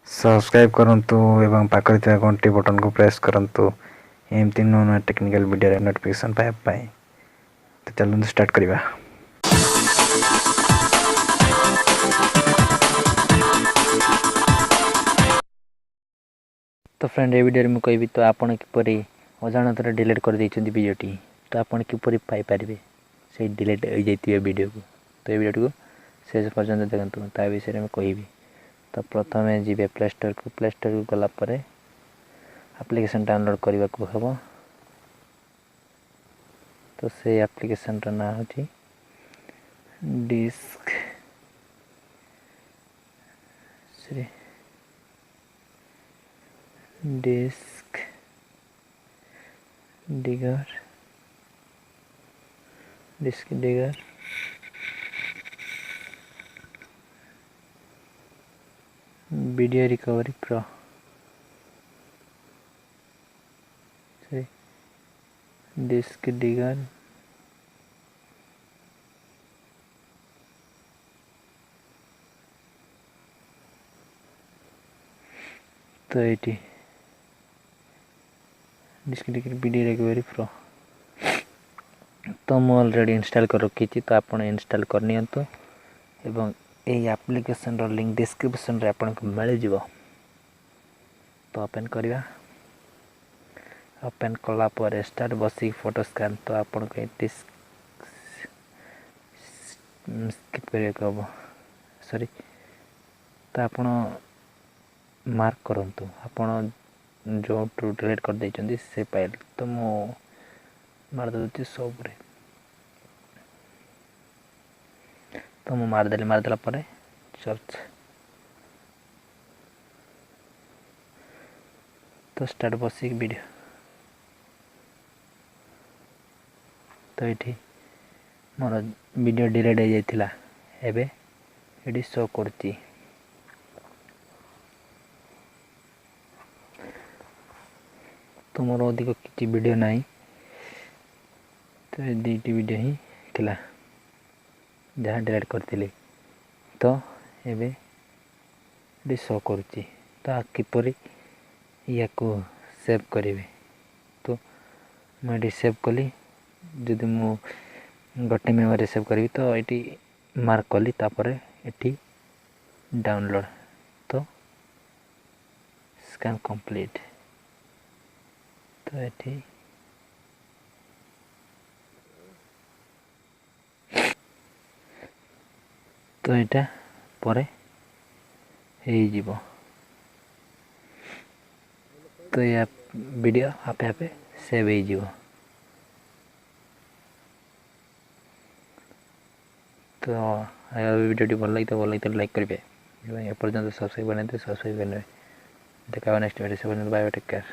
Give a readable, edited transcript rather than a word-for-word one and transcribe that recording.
Subscribe करंतु एवं पाखरे ଥିବା घंटी बटन को प्रेस करंतु एमती नुआ नुआ टेक्निकल वीडियो नोटिफिकेशन पाए पाए तो चलନ୍ତୁ स्टार्ट करिबा। तो फ्रेंड ए वीडियो में कहबी तो आपण किपरि अजाणतर डिलीट कर दैछन्ती वीडियोटी तो आपण किपरि पाई परिबे से डिलीट हो जाइतिबे वीडियो को। तो ए वीडियो को शेष पर्यंत देखंतु ता विषय में कहबी। तो प्रथमे जीवे प्ले स्टोर को गला परे एप्लिकेशन डाउनलोड करने को हम। तो से एप्लिकेशन ना होची DiskDigger video recovery pro DiskDigger तो ये DiskDigger video recovery pro तो मैं ऑलरेडी इंस्टॉल कर रखी तो आप इंस्टॉल करनी तो एवं यही एप्लिकेशन लिंक डिस्क्रिप्शन रे आपको मिल जिवो। तो ओपन करवा ओपन कला पर स्टार्ट बसिक फोटो स्कैन तो आपन को स्किप करिया सॉरी तो आपण मार्क करंतु आपण जो डिलीट कर दैछन्ती से फाइल तो मो मार दउची सब रे तो मो मार देला पर सर्च तो स्टार्ट बसिक वीडियो तो ये मोर वीडियो डिलीट हो जाइथिला एबे एडी शो करती। तो मोर अधिक किसी वीडियो नहीं तो ये दुईटी वीडियो ही थिला जहाँ डिलीट करथिली तो एबे एडी शो करती। तो किपरि या को सेव करेंगे तो मुझे सेव कली जदि मु गोटे मेमोरी सेव करी तो ये मार्क कली तापर ये डाउनलोड तो स्कैन कंप्लीट तो ये तो यहाँ पर हो तो या वीडियो आपे आपे सेव हो। तो वीडियो भल लगे तो लाइक करेंगे एपर्तंत सब्सक्राइब बनाते सब्सक्राइब करेंगे। देखा नेक्स्ट वीडियो से बाय टेक केयर।